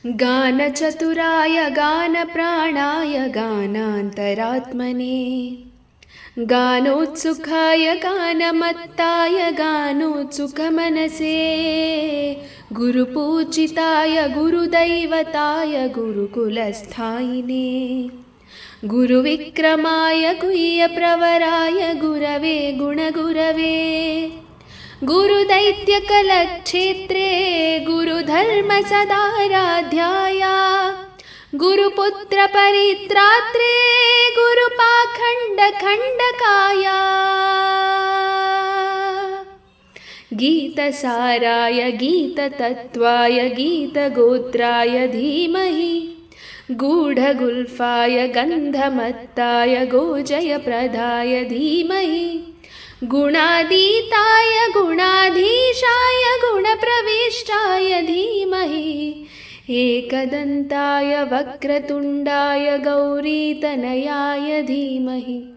गानचतुराय गानप्राणाय गानान्तरात्मने गानोत्सुकाय गानमत्ताय गानोत्सुकमनसे गुरुपूजिताय गुरुदैवताय गुरुकुलस्थायिने गुरुविक्रमाय गुह्यप्रवराय गुरवे गुणगुरवे गुरुदैत्यकलक्षेत्रे गुरुधर्मसदाराध्याय गुरुपुत्रपरित्रात्रे गुरुपाखण्डखण्डकाय गीतसाराय गीततत्त्वाय गीतगोत्राय धीमहि गूढगुल्फाय गन्धमत्ताय गोजयप्रदाय धीमहि गुणातीताय गुणाधीशाय गुणप्रविष्टाय धीमहि एकदन्ताय वक्रतुण्डाय गौरीतनयाय धीमहि।